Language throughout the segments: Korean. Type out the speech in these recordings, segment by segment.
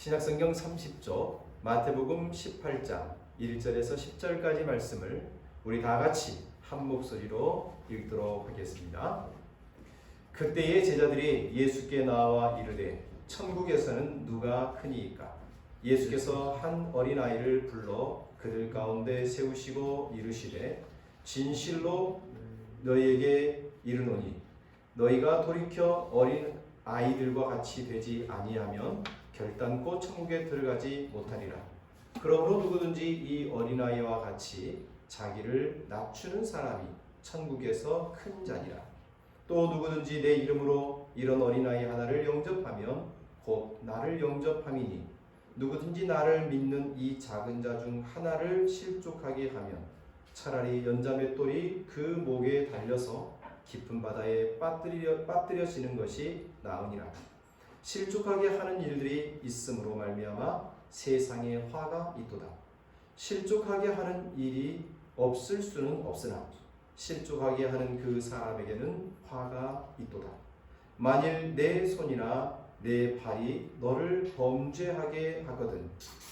신약성경 30조 마태복음 18장 1절에서 10절까지 말씀을 우리 다 같이 한 목소리로 읽도록 하겠습니다. 그때의 제자들이 예수께 나와 이르되 천국에서는 누가 크니이까? 예수께서 한 어린아이를 불러 그들 가운데 세우시고 이르시되 진실로 너희에게 이르노니 너희가 돌이켜 어린 아이들과 같이 되지 아니하면 결단코 천국에 들어가지 못하리라. 그러므로 누구든지 이 어린아이와 같이 자기를 낮추는 사람이 천국에서 큰 자니라. 또 누구든지 내 이름으로 이런 어린아이 하나를 영접하면 곧 나를 영접함이니 누구든지 나를 믿는 이 작은 자 중 하나를 실족하게 하면 차라리 연자맷돌이 그 목에 달려서 깊은 바다에 빠뜨려지는 것이 나으니라. 실족하게 하는 일들이 있음으로 말미암아 세상에 화가 있도다. 실족하게 하는 일이 없을 수는 없으나 실족하게 하는 그 사람에게는 화가 있도다. 만일 내 손이나 내 발이 너를 범죄하게 하거든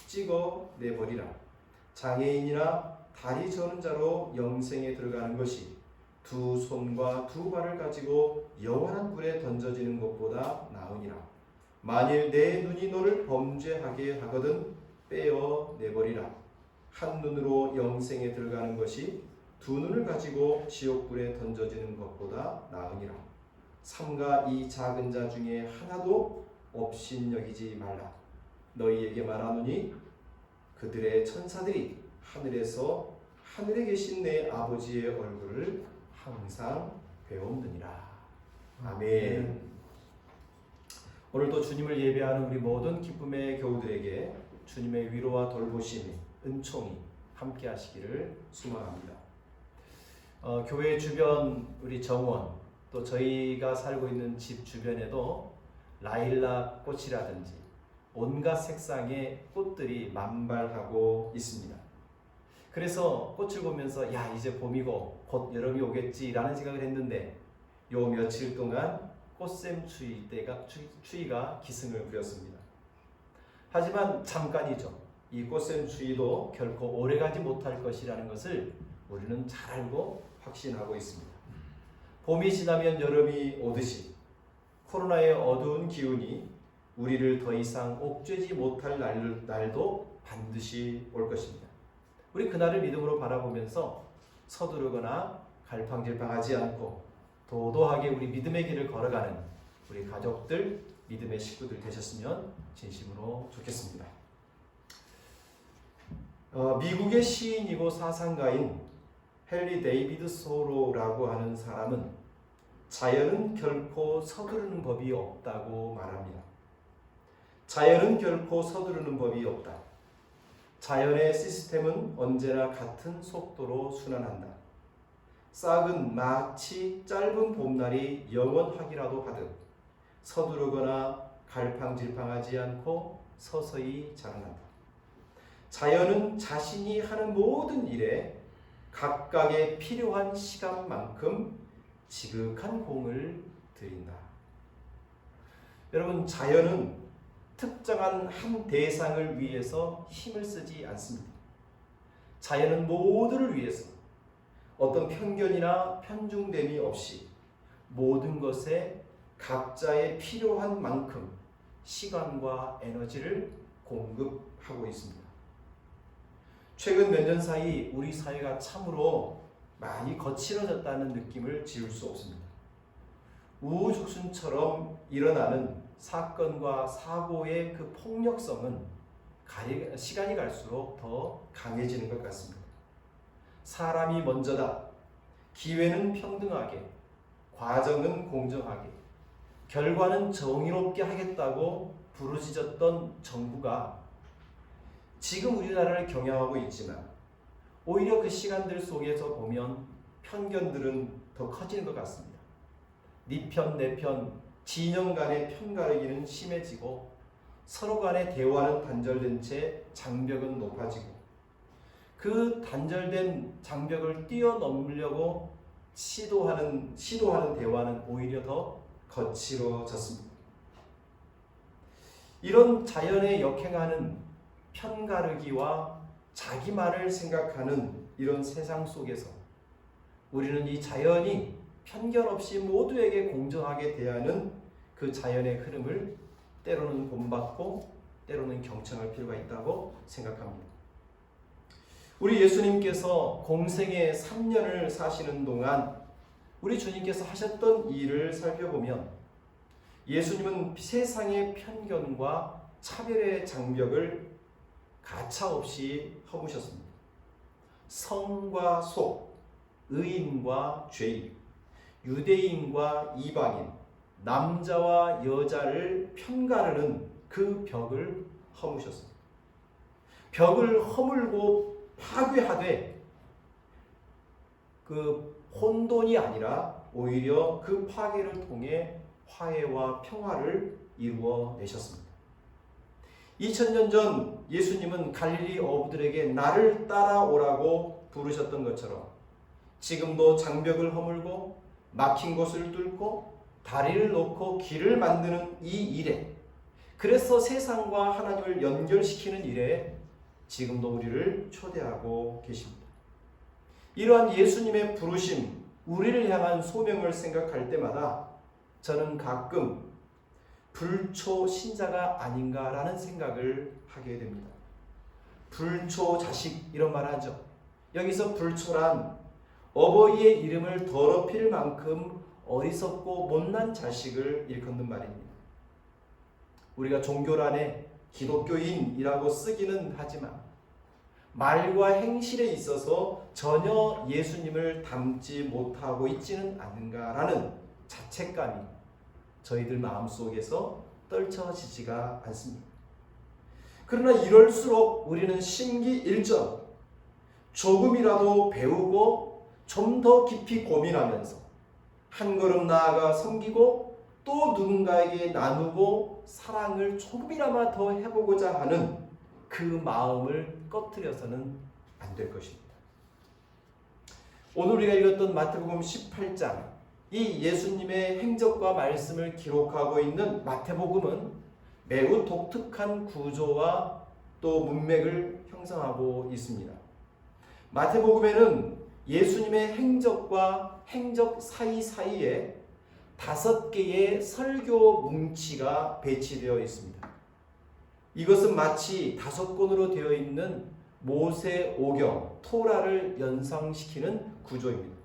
찍어 내버리라. 장애인이나 다리 저는 자로 영생에 들어가는 것이 두 손과 두 발을 가지고 영원한 불에 던져지는 것보다 나으니라. 만일 내 눈이 너를 범죄하게 하거든 빼어 내버리라. 한 눈으로 영생에 들어가는 것이 두 눈을 가지고 지옥불에 던져지는 것보다 나으니라. 삼가 이 작은 자 중에 하나도 업신여기지 말라. 너희에게 말하노니 그들의 천사들이 하늘에서 하늘에 계신 내 아버지의 얼굴을 항상 배웠느니라. 아멘. 오늘도 주님을 예배하는 우리 모든 기쁨의 교우들에게 주님의 위로와 돌보심이 은총이 함께 하시기를 소망합니다. 교회 주변 우리 정원 또 저희가 살고 있는 집 주변에도 라일락 꽃이라든지 온갖 색상의 꽃들이 만발하고 있습니다. 그래서 꽃을 보면서 야 이제 봄이고 곧 여름이 오겠지라는 생각을 했는데 요 며칠 동안 꽃샘추위 때가 추위가 기승을 부렸습니다. 하지만 잠깐이죠. 이 꽃샘추위도 결코 오래가지 못할 것이라는 것을 우리는 잘 알고 확신하고 있습니다. 봄이 지나면 여름이 오듯이 코로나의 어두운 기운이 우리를 더 이상 옥죄지 못할 날도 반드시 올 것입니다. 우리 그날을 믿음으로 바라보면서 서두르거나 갈팡질팡하지 않고 도도하게 우리 믿음의 길을 걸어가는 우리 가족들, 믿음의 식구들 되셨으면 진심으로 좋겠습니다. 미국의 시인이고 사상가인 헨리 데이비드 소로라고 하는 사람은 자연은 결코 서두르는 법이 없다고 말합니다. 자연은 결코 서두르는 법이 없다. 자연의 시스템은 언제나 같은 속도로 순환한다. 싹은 마치 짧은 봄날이 영원하기라도 하듯 서두르거나 갈팡질팡하지 않고 서서히 자라난다. 자연은 자신이 하는 모든 일에 각각의 필요한 시간만큼 지극한 공을 들인다. 여러분, 자연은 특정한 한 대상을 위해서 힘을 쓰지 않습니다. 자연은 모두를 위해서 어떤 편견이나 편중됨이 없이 모든 것에 각자의 필요한 만큼 시간과 에너지를 공급하고 있습니다. 최근 몇 년 사이 우리 사회가 참으로 많이 거칠어졌다는 느낌을 지울 수 없습니다. 우후죽순처럼 일어나는 사건과 사고의 그 폭력성은 시간이 갈수록 더 강해지는 것 같습니다. 사람이 먼저다. 기회는 평등하게, 과정은 공정하게, 결과는 정의롭게 하겠다고 부르짖었던 정부가 지금 우리나라를 경영하고 있지만 오히려 그 시간들 속에서 보면 편견들은 더 커지는 것 같습니다. 네 편, 내 편, 진영 간의 편가르기는 심해지고 서로 간의 대화는 단절된 채 장벽은 높아지고 그 단절된 장벽을 뛰어넘으려고 시도하는 대화는 오히려 더 거칠어졌습니다. 이런 자연에 역행하는 편가르기와 자기만을 생각하는 이런 세상 속에서 우리는 이 자연이 편견 없이 모두에게 공정하게 대하는 그 자연의 흐름을 때로는 본받고 때로는 경청할 필요가 있다고 생각합니다. 우리 예수님께서 공생의 3년을 사시는 동안 우리 주님께서 하셨던 일을 살펴보면 예수님은 세상의 편견과 차별의 장벽을 가차없이 허무셨습니다. 성과 속, 의인과 죄인, 유대인과 이방인, 남자와 여자를 편가르는 그 벽을 허무셨습니다. 벽을 허물고 파괴하되 그 혼돈이 아니라 오히려 그 파괴를 통해 화해와 평화를 이루어 내셨습니다. 2000년 전 예수님은 갈릴리 어부들에게 나를 따라오라고 부르셨던 것처럼 지금도 장벽을 허물고 막힌 곳을 뚫고 다리를 놓고 길을 만드는 이 일에, 그래서 세상과 하나님을 연결시키는 일에 지금도 우리를 초대하고 계십니다. 이러한 예수님의 부르심, 우리를 향한 소명을 생각할 때마다 저는 가끔 불초 신자가 아닌가라는 생각을 하게 됩니다. 불초 자식 이런 말 하죠. 여기서 불초란 어버이의 이름을 더럽힐 만큼 어리석고 못난 자식을 일컫는 말입니다. 우리가 종교란에 기독교인이라고 쓰기는 하지만 말과 행실에 있어서 전혀 예수님을 닮지 못하고 있지는 않는가라는 자책감이 저희들 마음속에서 떨쳐지지가 않습니다. 그러나 이럴수록 우리는 심기일전 조금이라도 배우고 좀 더 깊이 고민하면서 한 걸음 나아가 섬기고 또 누군가에게 나누고 사랑을 조금이나마 더 해보고자 하는 그 마음을 꺼트려서는 안 될 것입니다. 오늘 우리가 읽었던 마태복음 18장, 이 예수님의 행적과 말씀을 기록하고 있는 마태복음은 매우 독특한 구조와 또 문맥을 형성하고 있습니다. 마태복음에는 예수님의 행적과 행적 사이사이에 5개의 설교 뭉치가 배치되어 있습니다. 이것은 마치 5권으로 되어 있는 모세오경, 토라를 연상시키는 구조입니다.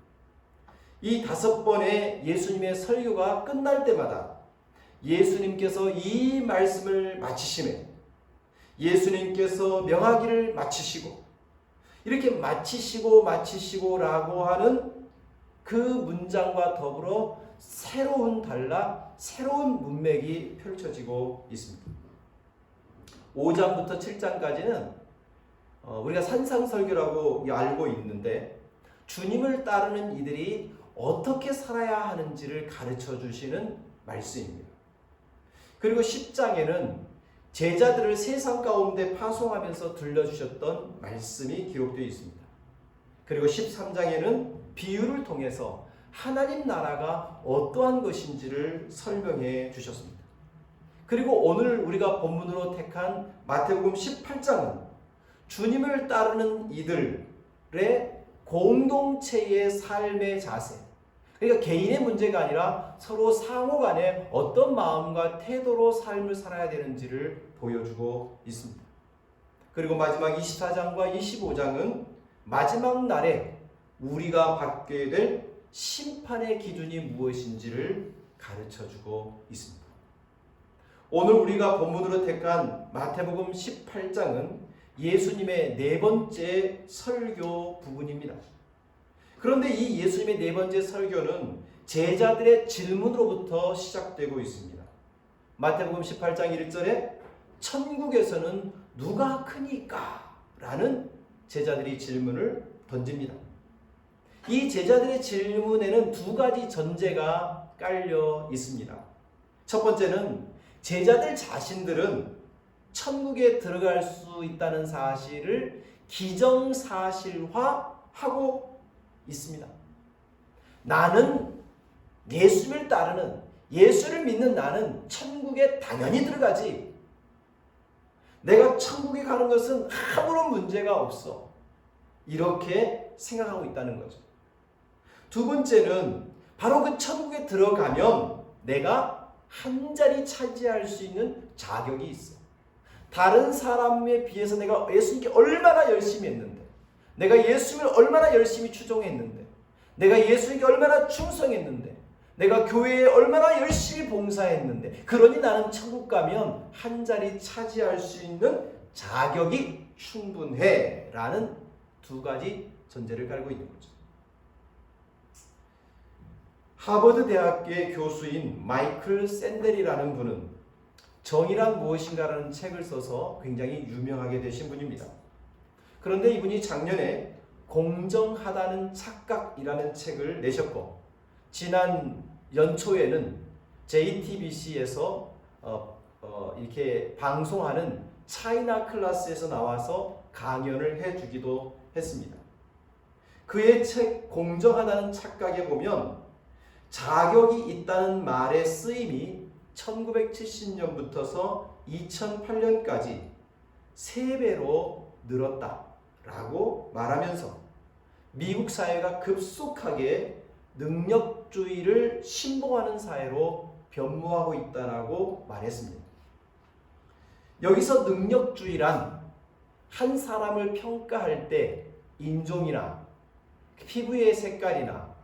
이 5번의 예수님의 설교가 끝날 때마다 예수님께서 이 말씀을 마치심에 예수님께서 명하기를 마치시고 이렇게 마치시고라고 하는 그 문장과 더불어 새로운 단락, 새로운 문맥이 펼쳐지고 있습니다. 5장부터 7장까지는 우리가 산상설교라고 알고 있는데 주님을 따르는 이들이 어떻게 살아야 하는지를 가르쳐 주시는 말씀입니다. 그리고 10장에는 제자들을 세상 가운데 파송하면서 들려주셨던 말씀이 기록되어 있습니다. 그리고 13장에는 비유를 통해서 하나님 나라가 어떠한 것인지를 설명해 주셨습니다. 그리고 오늘 우리가 본문으로 택한 마태복음 18장은 주님을 따르는 이들의 공동체의 삶의 자세, 그러니까 개인의 문제가 아니라 서로 상호 간에 어떤 마음과 태도로 삶을 살아야 되는지를 보여주고 있습니다. 그리고 마지막 24장과 25장은 마지막 날에 우리가 받게 될 심판의 기준이 무엇인지를 가르쳐주고 있습니다. 오늘 우리가 본문으로 택한 마태복음 18장은 예수님의 4번째 설교 부분입니다. 그런데 이 예수님의 4번째 설교는 제자들의 질문으로부터 시작되고 있습니다. 마태복음 18장 1절에 천국에서는 누가 크니까? 라는 제자들이 질문을 던집니다. 이 제자들의 질문에는 2가지 전제가 깔려 있습니다. 첫 번째는 제자들 자신들은 천국에 들어갈 수 있다는 사실을 기정사실화하고 있습니다. 나는 예수를 따르는, 예수를 믿는 나는 천국에 당연히 들어가지. 내가 천국에 가는 것은 아무런 문제가 없어. 이렇게 생각하고 있다는 거죠. 두 번째는 바로 그 천국에 들어가면 내가 한 자리 차지할 수 있는 자격이 있어. 다른 사람에 비해서 내가 예수님께 얼마나 열심히 했는데, 내가 예수님을 얼마나 열심히 추종했는데, 내가 예수님께 얼마나 충성했는데, 내가 교회에 얼마나 열심히 봉사했는데, 그러니 나는 천국 가면 한 자리 차지할 수 있는 자격이 충분해 라는 두 가지 전제를 깔고 있는 거죠. 하버드 대학교의 교수인 마이클 샌델이라는 분은 정의란 무엇인가라는 책을 써서 굉장히 유명하게 되신 분입니다. 그런데 이분이 작년에 공정하다는 착각이라는 책을 내셨고, 지난 연초에는 JTBC에서 이렇게 방송하는 차이나 클래스에서 나와서 강연을 해주기도 했습니다. 그의 책 공정하다는 착각에 보면 자격이 있다는 말의 쓰임이 1970년부터서 2008년까지 3배로 늘었다라고 말하면서 미국 사회가 급속하게 능력주의를 신봉하는 사회로 변모하고 있다라고 말했습니다. 여기서 능력주의란 한 사람을 평가할 때 인종이나 피부의 색깔이나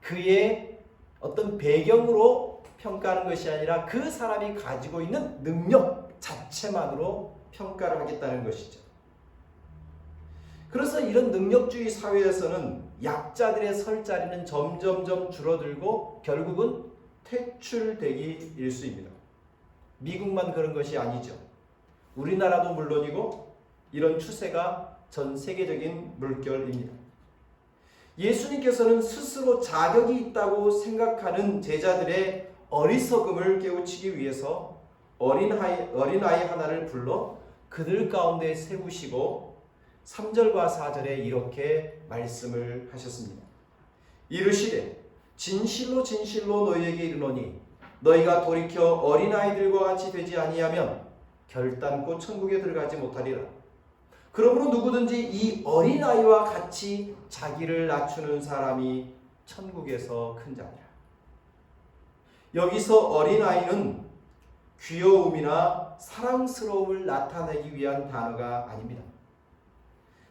그의 어떤 배경으로 평가하는 것이 아니라 그 사람이 가지고 있는 능력 자체만으로 평가를 하겠다는 것이죠. 그래서 이런 능력주의 사회에서는 약자들의 설 자리는 점점점 줄어들고 결국은 퇴출되기 일쑤입니다. 미국만 그런 것이 아니죠. 우리나라도 물론이고 이런 추세가 전 세계적인 물결입니다. 예수님께서는 스스로 자격이 있다고 생각하는 제자들의 어리석음을 깨우치기 위해서 어린아이 하나를 불러 그들 가운데 세우시고 3절과 4절에 이렇게 말씀을 하셨습니다. 이르시되 진실로 진실로 너희에게 이르노니 너희가 돌이켜 어린아이들과 같이 되지 아니하면 결단코 천국에 들어가지 못하리라. 그러므로 누구든지 이 어린아이와 같이 자기를 낮추는 사람이 천국에서 큰 자니라. 여기서 어린아이는 귀여움이나 사랑스러움을 나타내기 위한 단어가 아닙니다.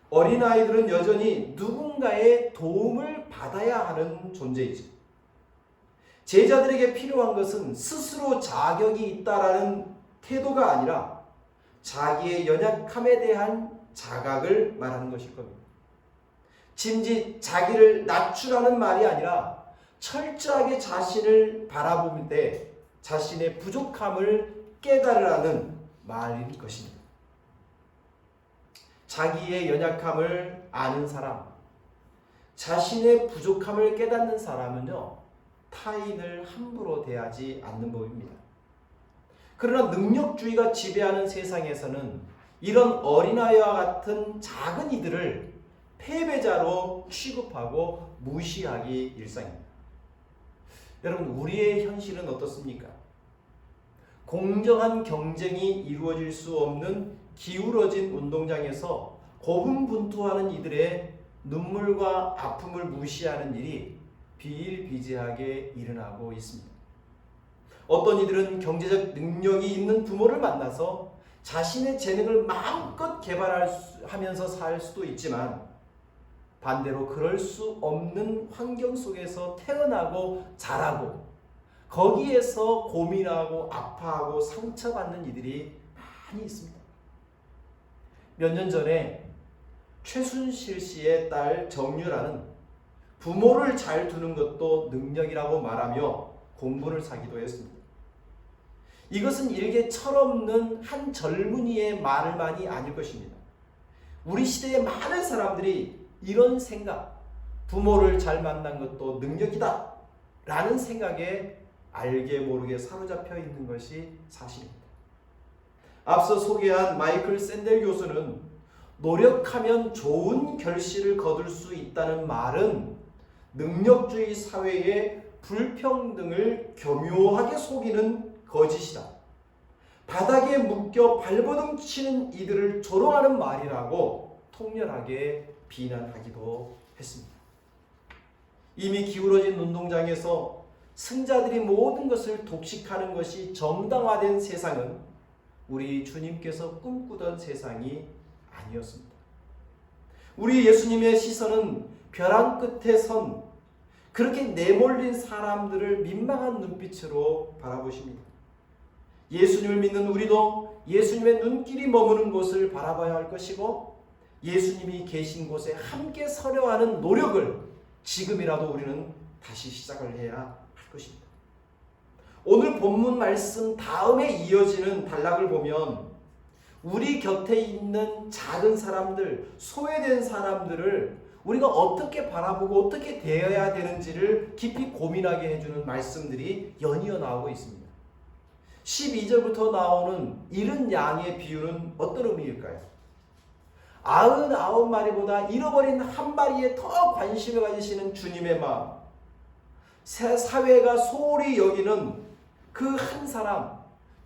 어린아이들은 여전히 누군가의 도움을 받아야 하는 존재이지. 제자들에게 필요한 것은 스스로 자격이 있다라는 태도가 아니라 자기의 연약함에 대한 자각을 말하는 것일 겁니다. 진지 자기를 낮추라는 말이 아니라 철저하게 자신을 바라볼 때 자신의 부족함을 깨달으라는 말일 것입니다. 자기의 연약함을 아는 사람, 자신의 부족함을 깨닫는 사람은요, 타인을 함부로 대하지 않는 법입니다. 그러나 능력주의가 지배하는 세상에서는 이런 어린아이와 같은 작은 이들을 패배자로 취급하고 무시하기 일상입니다. 여러분, 우리의 현실은 어떻습니까? 공정한 경쟁이 이루어질 수 없는 기울어진 운동장에서 고군분투하는 이들의 눈물과 아픔을 무시하는 일이 비일비재하게 일어나고 있습니다. 어떤 이들은 경제적 능력이 있는 부모를 만나서 자신의 재능을 마음껏 개발하면서 살 수도 있지만 반대로 그럴 수 없는 환경 속에서 태어나고 자라고 거기에서 고민하고 아파하고 상처받는 이들이 많이 있습니다. 몇 년 전에 최순실 씨의 딸 정유라는 부모를 잘 두는 것도 능력이라고 말하며 공분을 사기도 했습니다. 이것은 일개 철없는 한 젊은이의 말만이 아닐 것입니다. 우리 시대의 많은 사람들이 이런 생각, 부모를 잘 만난 것도 능력이다 라는 생각에 알게 모르게 사로잡혀 있는 것이 사실입니다. 앞서 소개한 마이클 샌델 교수는 노력하면 좋은 결실을 거둘 수 있다는 말은 능력주의 사회의 불평등을 교묘하게 속이는 거짓이다. 바닥에 묶여 발버둥 치는 이들을 조롱하는 말이라고 통렬하게 비난하기도 했습니다. 이미 기울어진 운동장에서 승자들이 모든 것을 독식하는 것이 정당화된 세상은 우리 주님께서 꿈꾸던 세상이 아니었습니다. 우리 예수님의 시선은 벼랑 끝에 선 그렇게 내몰린 사람들을 민망한 눈빛으로 바라보십니다. 예수님을 믿는 우리도 예수님의 눈길이 머무는 곳을 바라봐야 할 것이고 예수님이 계신 곳에 함께 서려 하는 노력을 지금이라도 우리는 다시 시작을 해야 할 것입니다. 오늘 본문 말씀 다음에 이어지는 단락을 보면 우리 곁에 있는 작은 사람들, 소외된 사람들을 우리가 어떻게 바라보고 어떻게 대해야 되는지를 깊이 고민하게 해주는 말씀들이 연이어 나오고 있습니다. 12절부터 나오는 잃은 양의 비유는 어떤 의미일까요? 99마리보다 잃어버린 한 마리에 더 관심을 가지시는 주님의 마음, 사회가 소홀히 여기는 그 한 사람,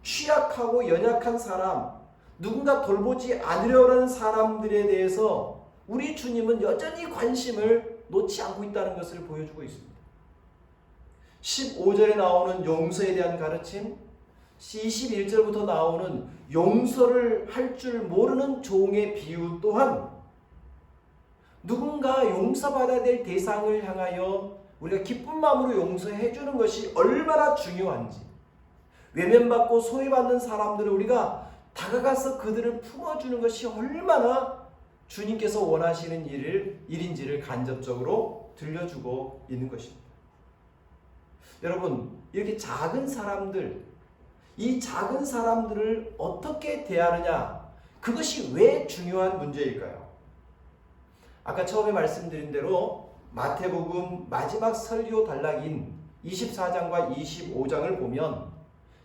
취약하고 연약한 사람, 누군가 돌보지 않으려는 사람들에 대해서 우리 주님은 여전히 관심을 놓지 않고 있다는 것을 보여주고 있습니다. 15절에 나오는 용서에 대한 가르침, 21절부터 나오는 용서를 할 줄 모르는 종의 비유 또한 누군가 용서받아야 될 대상을 향하여 우리가 기쁜 마음으로 용서해 주는 것이 얼마나 중요한지, 외면받고 소외받는 사람들을 우리가 다가가서 그들을 품어주는 것이 얼마나 주님께서 원하시는 일인지를 간접적으로 들려주고 있는 것입니다. 여러분, 이렇게 작은 사람들, 이 작은 사람들을 어떻게 대하느냐, 그것이 왜 중요한 문제일까요? 아까 처음에 말씀드린 대로 마태복음 마지막 설교 단락인 24장과 25장을 보면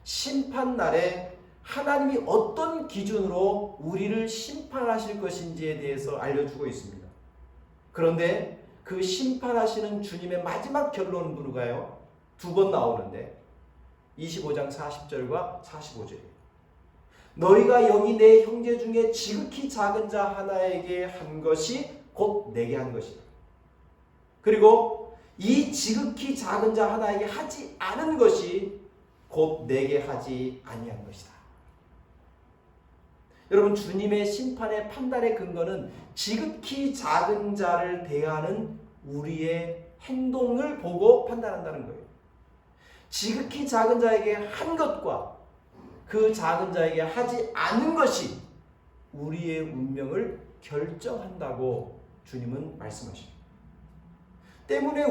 심판날에 하나님이 어떤 기준으로 우리를 심판하실 것인지에 대해서 알려주고 있습니다. 그런데 그 심판하시는 주님의 마지막 결론은 누가요? 두 번 나오는데 25장 40절과 45절이에요. 너희가 여기 내 형제 중에 지극히 작은 자 하나에게 한 것이 곧 내게 한 것이다. 그리고 이 지극히 작은 자 하나에게 하지 않은 것이 곧 내게 하지 아니한 것이다. 여러분, 주님의 심판의 판단의 근거는 지극히 작은 자를 대하는 우리의 행동을 보고 판단한다는 거예요. 지극히 작은 자에게 한 것과 그 작은 자에게 하지 않은 것이 우리의 운명을 결정한다고 주님은 말씀하십니다. 때문에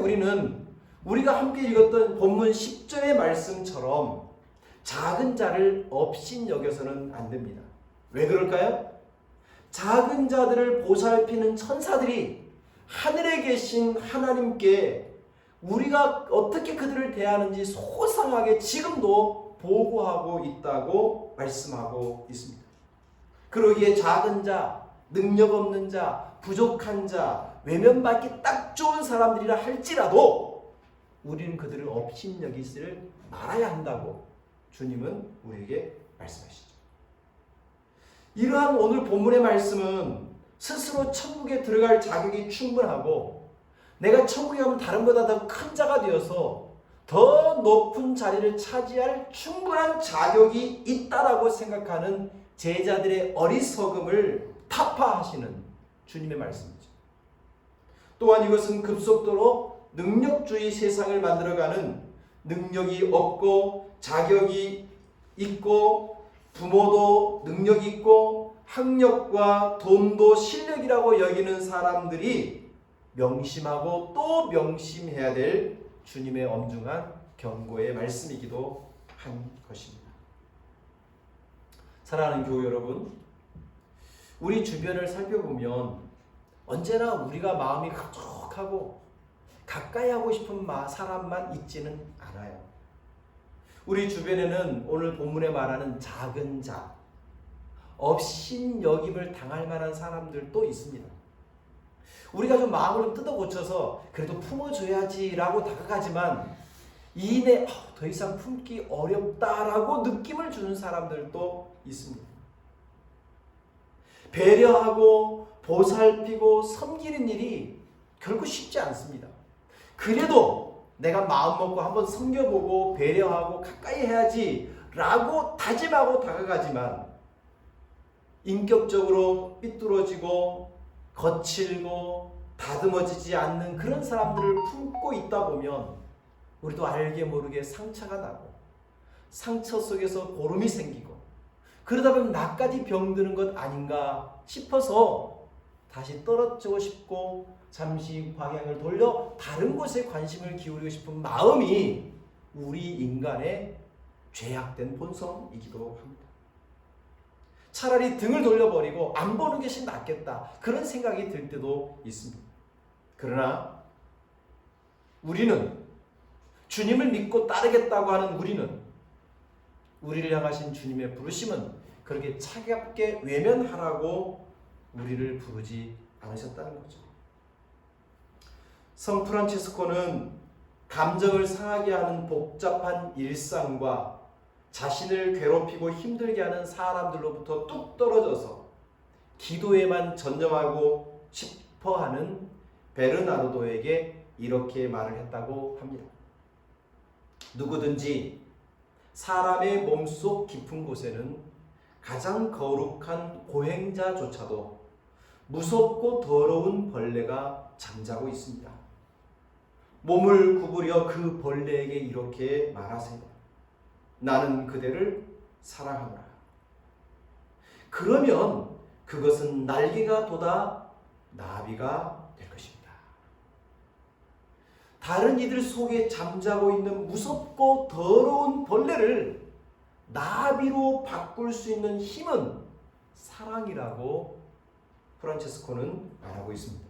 우리가 함께 읽었던 본문 10절의 말씀처럼 작은 자를 업신여겨서는 안 됩니다. 왜 그럴까요? 작은 자들을 보살피는 천사들이 하늘에 계신 하나님께 우리가 어떻게 그들을 대하는지 소상하게 지금도 보고하고 있다고 말씀하고 있습니다. 그러기에 작은 자, 능력 없는 자, 부족한 자, 외면받기 딱 좋은 사람들이라 할지라도 우리는 그들을 업신여기지를 말아야 한다고 주님은 우리에게 말씀하시죠. 이러한 오늘 본문의 말씀은 스스로 천국에 들어갈 자격이 충분하고 내가 천국에 가면 다른 보다 더 큰 자가 되어서 더 높은 자리를 차지할 충분한 자격이 있다라고 생각하는 제자들의 어리석음을 타파하시는 주님의 말씀이죠. 또한 이것은 급속도로 능력주의 세상을 만들어가는 능력이 없고 자격이 있고 부모도 능력이 있고 학력과 돈도 실력이라고 여기는 사람들이 명심하고 또 명심해야 될 주님의 엄중한 경고의 말씀이기도 한 것입니다. 사랑하는 교우 여러분, 우리 주변을 살펴보면 언제나 우리가 마음이 흡족하고 가까이 하고 싶은 사람만 있지는 않아요. 우리 주변에는 오늘 본문에 말하는 작은 자, 업신여김을 당할 만한 사람들도 있습니다. 우리가 좀 마음을 좀 뜯어 고쳐서 그래도 품어줘야지라고 다가가지만 더 이상 품기 어렵다라고 느낌을 주는 사람들도 있습니다. 배려하고 보살피고 섬기는 일이 결코 쉽지 않습니다. 그래도 내가 마음먹고 한번 섬겨보고 배려하고 가까이 해야지 라고 다짐하고 다가가지만 인격적으로 삐뚤어지고 거칠고 다듬어지지 않는 그런 사람들을 품고 있다 보면 우리도 알게 모르게 상처가 나고 상처 속에서 고름이 생기고 그러다 보면 나까지 병드는 것 아닌가 싶어서 다시 떨어지고 싶고 잠시 방향을 돌려 다른 곳에 관심을 기울이고 싶은 마음이 우리 인간의 죄악된 본성이기도 합니다. 차라리 등을 돌려버리고 안 보는 것이 낫겠다 그런 생각이 들 때도 있습니다. 그러나 우리는 주님을 믿고 따르겠다고 하는 우리를 향하신 주님의 부르심은 그렇게 차갑게 외면하라고 우리를 부르지 않으셨다는 거죠. 성 프란치스코는 감정을 상하게 하는 복잡한 일상과 자신을 괴롭히고 힘들게 하는 사람들로부터 뚝 떨어져서 기도에만 전념하고 싶어하는 베르나르도에게 이렇게 말을 했다고 합니다. 누구든지 사람의 몸속 깊은 곳에는 가장 거룩한 고행자조차도 무섭고 더러운 벌레가 잠자고 있습니다. 몸을 구부려 그 벌레에게 이렇게 말하세요. 나는 그대를 사랑하노라. 그러면 그것은 날개가 돋아 나비가 될 것입니다. 다른 이들 속에 잠자고 있는 무섭고 더러운 벌레를 나비로 바꿀 수 있는 힘은 사랑이라고 프란체스코는 말하고 있습니다.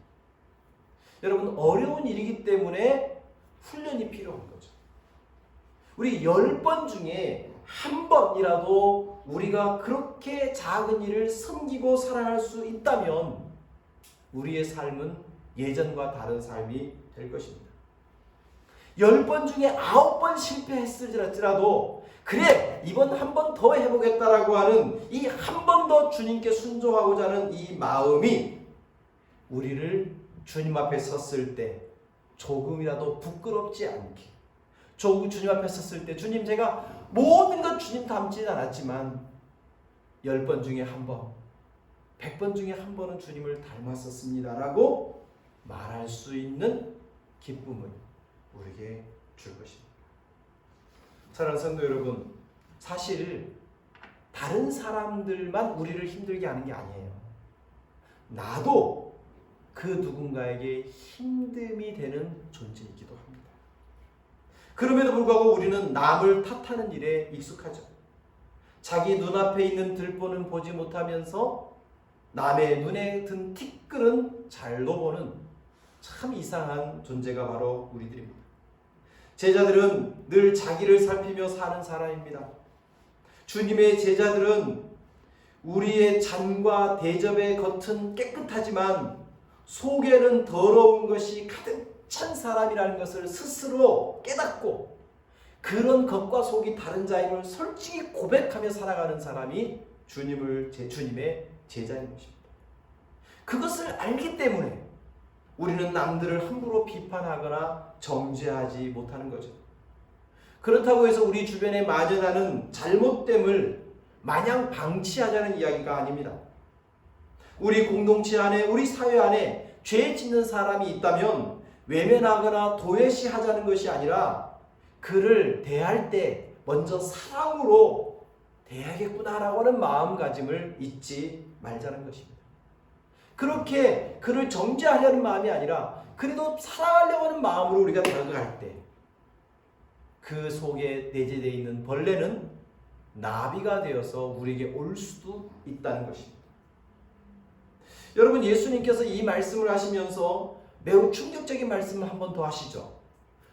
여러분, 어려운 일이기 때문에 훈련이 필요한 거죠. 우리 10번 중에 한 번이라도 우리가 그렇게 작은 일을 섬기고 사랑할 수 있다면 우리의 삶은 예전과 다른 삶이 될 것입니다. 10번 중에 9번 실패했을지라도 그래 이번 한 번 더 해보겠다라고 하는 이 한 번 더 주님께 순종하고자 하는 이 마음이 우리를 주님 앞에 섰을 때 조금이라도 부끄럽지 않게, 주님 앞에 섰을 때 주님 제가 모든 것 주님 닮지는 않았지만 10번 중에 한 번, 100번 중에 한 번은 주님을 닮았었습니다라고 말할 수 있는 기쁨을 우리에게 줄 것입니다. 사랑하는 성도 여러분, 사실 다른 사람들만 우리를 힘들게 하는 게 아니에요. 나도 그 누군가에게 힘듦이 되는 존재이기도 합니다. 그럼에도 불구하고 우리는 남을 탓하는 일에 익숙하죠. 자기 눈앞에 있는 들보는 보지 못하면서 남의 눈에 든 티끌은 잘도 보는 참 이상한 존재가 바로 우리들입니다. 제자들은 늘 자기를 살피며 사는 사람입니다. 주님의 제자들은 우리의 잔과 대접의 겉은 깨끗하지만 속에는 더러운 것이 가득 찬 사람이라는 것을 스스로 깨닫고 그런 겉과 속이 다른 자임을 솔직히 고백하며 살아가는 사람이 주님의 제자인 것입니다. 그것을 알기 때문에 우리는 남들을 함부로 비판하거나 정죄하지 못하는 거죠. 그렇다고 해서 우리 주변에 만연하는 잘못됨을 마냥 방치하자는 이야기가 아닙니다. 우리 공동체 안에, 우리 사회 안에 죄 짓는 사람이 있다면 외면하거나 도외시하자는 것이 아니라 그를 대할 때 먼저 사랑으로 대하겠구나라고 하는 마음가짐을 잊지 말자는 것입니다. 그렇게 그를 정죄하려는 마음이 아니라 그래도 사랑하려고 하는 마음으로 우리가 다가갈 때 그 속에 내재되어 있는 벌레는 나비가 되어서 우리에게 올 수도 있다는 것입니다. 여러분, 예수님께서 이 말씀을 하시면서 매우 충격적인 말씀을 한 번 더 하시죠.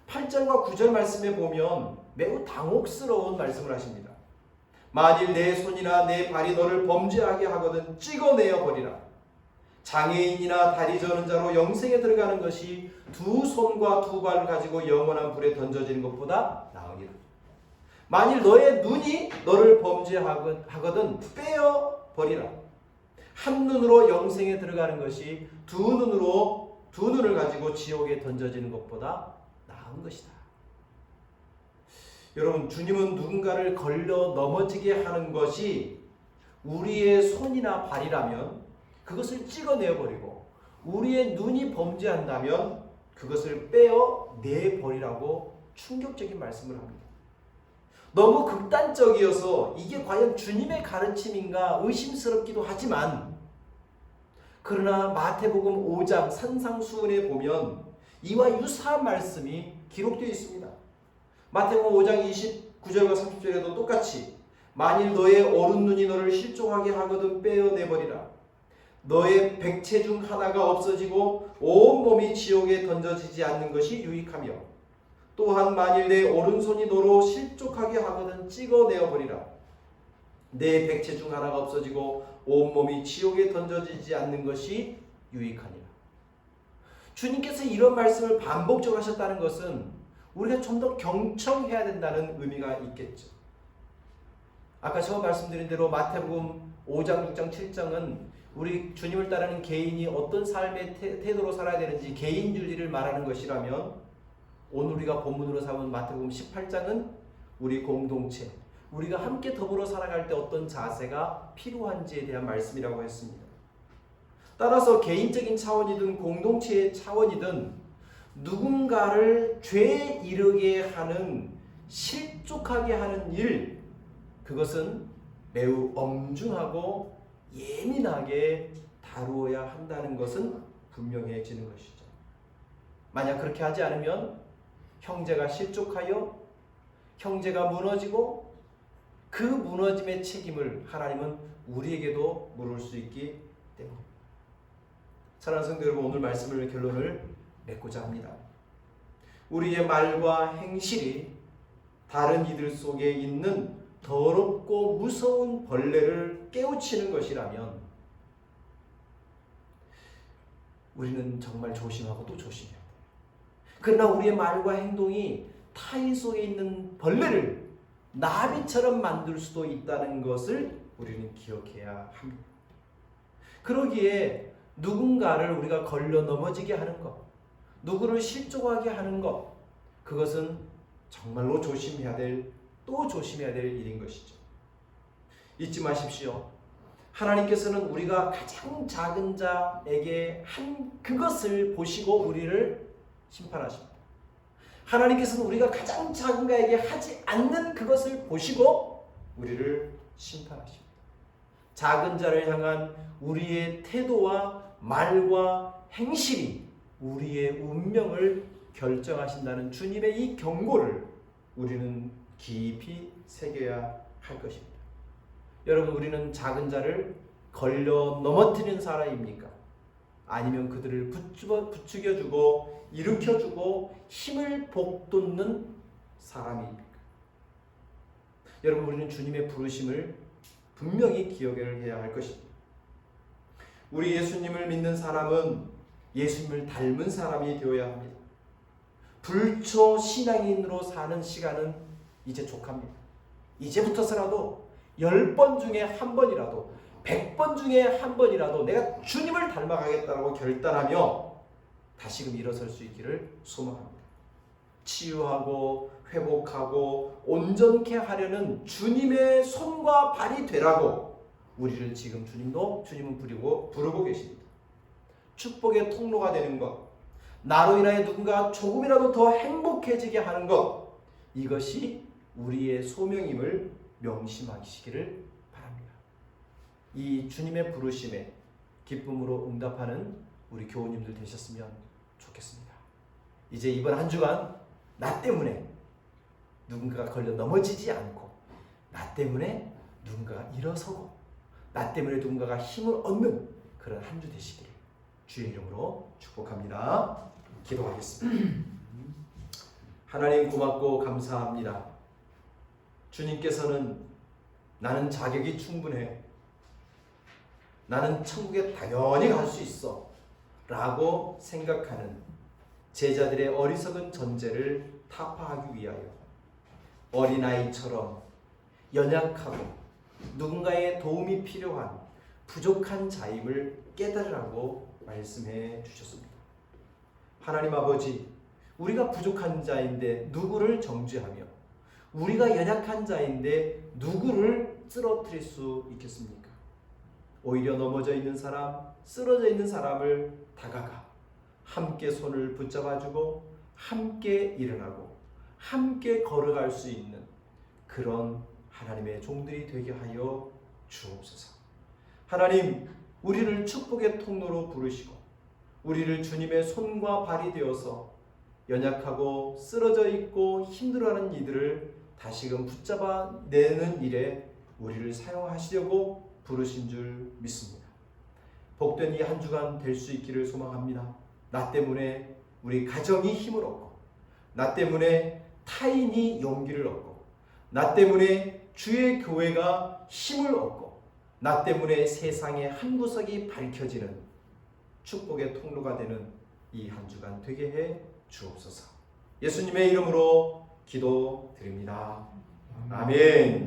8절과 9절 말씀에 보면 매우 당혹스러운 말씀을 하십니다. 만일 내 손이나 내 발이 너를 범죄하게 하거든 찍어내어 버리라. 장애인이나 다리 저는 자로 영생에 들어가는 것이 두 손과 두 발을 가지고 영원한 불에 던져지는 것보다 나으니라. 만일 너의 눈이 너를 범죄하거든 빼어 버리라. 한 눈으로 영생에 들어가는 것이 두 눈을 가지고 지옥에 던져지는 것보다 나은 것이다. 여러분, 주님은 누군가를 걸려 넘어지게 하는 것이 우리의 손이나 발이라면 그것을 찍어내 버리고, 우리의 눈이 범죄한다면 그것을 빼어 내 버리라고 충격적인 말씀을 합니다. 너무 극단적이어서 이게 과연 주님의 가르침인가 의심스럽기도 하지만, 그러나 마태복음 5장 산상수훈에 보면 이와 유사한 말씀이 기록되어 있습니다. 마태복음 5장 29절과 30절에도 똑같이 만일 너의 오른 눈이 너를 실족하게 하거든 빼어내버리라. 너의 백체 중 하나가 없어지고 온 몸이 지옥에 던져지지 않는 것이 유익하며, 또한 만일 내 오른손이 너로 실족하게 하거든 찍어내어버리라. 내 백체 중 하나가 없어지고 온몸이 지옥에 던져지지 않는 것이 유익하니라. 주님께서 이런 말씀을 반복적으로 하셨다는 것은 우리가 좀 더 경청해야 된다는 의미가 있겠죠. 아까 처음 말씀드린 대로 마태복음 5장, 6장, 7장은 우리 주님을 따르는 개인이 어떤 삶의 태도로 살아야 되는지 개인윤리를 말하는 것이라면, 오늘 우리가 본문으로 삼은 마태복음 18장은 우리 공동체, 우리가 함께 더불어 살아갈 때 어떤 자세가 필요한지에 대한 말씀이라고 했습니다. 따라서 개인적인 차원이든 공동체의 차원이든 누군가를 죄에 이르게 하는, 실족하게 하는 일, 그것은 매우 엄중하고 예민하게 다루어야 한다는 것은 분명해지는 것이죠. 만약 그렇게 하지 않으면 형제가 실족하여 형제가 무너지고 그 무너짐의 책임을 하나님은 우리에게도 물을 수 있기 때문입니다. 사랑하는 성도 여러분, 오늘 말씀을 결론을 맺고자 합니다. 우리의 말과 행실이 다른 이들 속에 있는 더럽고 무서운 벌레를 깨우치는 것이라면 우리는 정말 조심하고 또 조심해야 돼요. 그러나 우리의 말과 행동이 타인 속에 있는 벌레를 나비처럼 만들 수도 있다는 것을 우리는 기억해야 합니다. 그러기에 누군가를 우리가 걸려 넘어지게 하는 것, 누구를 실족하게 하는 것, 그것은 정말로 조심해야 될, 또 조심해야 될 일인 것이죠. 잊지 마십시오. 하나님께서는 우리가 가장 작은 자에게 한 그것을 보시고 우리를 심판하십니다. 하나님께서는 우리가 가장 작은 자에게 하지 않는 그것을 보시고 우리를 심판하십니다. 작은 자를 향한 우리의 태도와 말과 행실이 우리의 운명을 결정하신다는 주님의 이 경고를 우리는 깊이 새겨야 할 것입니다. 여러분, 우리는 작은 자를 걸려 넘어뜨리는 사람입니까? 아니면 그들을 부추겨주고 일으켜주고 힘을 북돋는 사람입니까? 여러분, 우리는 주님의 부르심을 분명히 기억을 해야 할 것입니다. 우리 예수님을 믿는 사람은 예수님을 닮은 사람이 되어야 합니다. 불초 신앙인으로 사는 시간은 이제 족합니다. 이제부터서라도 10번 중에 1번이라도 100번 중에 1번이라도 내가 주님을 닮아가겠다고 결단하며 다시금 일어설 수 있기를 소망합니다. 치유하고 회복하고 온전케 하려는 주님의 손과 발이 되라고 우리를 지금 주님은 부르고 계십니다. 축복의 통로가 되는 것, 나로 인하여 누군가 조금이라도 더 행복해지게 하는 것, 이것이 우리의 소명임을 명심하시기를 바랍니다. 이 주님의 부르심에 기쁨으로 응답하는 우리 교우님들 되셨으면 좋겠습니다. 이제 이번 한 주간 나 때문에 누군가가 걸려 넘어지지 않고, 나 때문에 누군가가 일어서고, 나 때문에 누군가가 힘을 얻는 그런 한 주 되시기를 주의 이름으로 축복합니다. 기도하겠습니다. 하나님, 고맙고 감사합니다. 주님께서는 나는 자격이 충분해, 나는 천국에 당연히 갈 수 있어 라고 생각하는 제자들의 어리석은 전제를 타파하기 위하여 어린아이처럼 연약하고 누군가의 도움이 필요한 부족한 자임을 깨달으라고 말씀해 주셨습니다. 하나님 아버지, 우리가 부족한 자인데 누구를 정죄하며 우리가 연약한 자인데 누구를 쓰러뜨릴 수 있겠습니까? 오히려 넘어져 있는 사람, 쓰러져 있는 사람을 다가가 함께 손을 붙잡아주고 함께 일어나고 함께 걸어갈 수 있는 그런 하나님의 종들이 되게 하여 주옵소서. 하나님, 우리를 축복의 통로로 부르시고 우리를 주님의 손과 발이 되어서 연약하고 쓰러져 있고 힘들어하는 이들을 다시금 붙잡아내는 일에 우리를 사용하시려고 부르신 줄 믿습니다. 복된 이 한 주간 될 수 있기를 소망합니다. 나 때문에 우리 가정이 힘을 얻고, 나 때문에 타인이 용기를 얻고, 나 때문에 주의 교회가 힘을 얻고, 나 때문에 세상의 한 구석이 밝혀지는 축복의 통로가 되는 이 한 주간 되게 해 주옵소서. 예수님의 이름으로 기도드립니다. 아멘.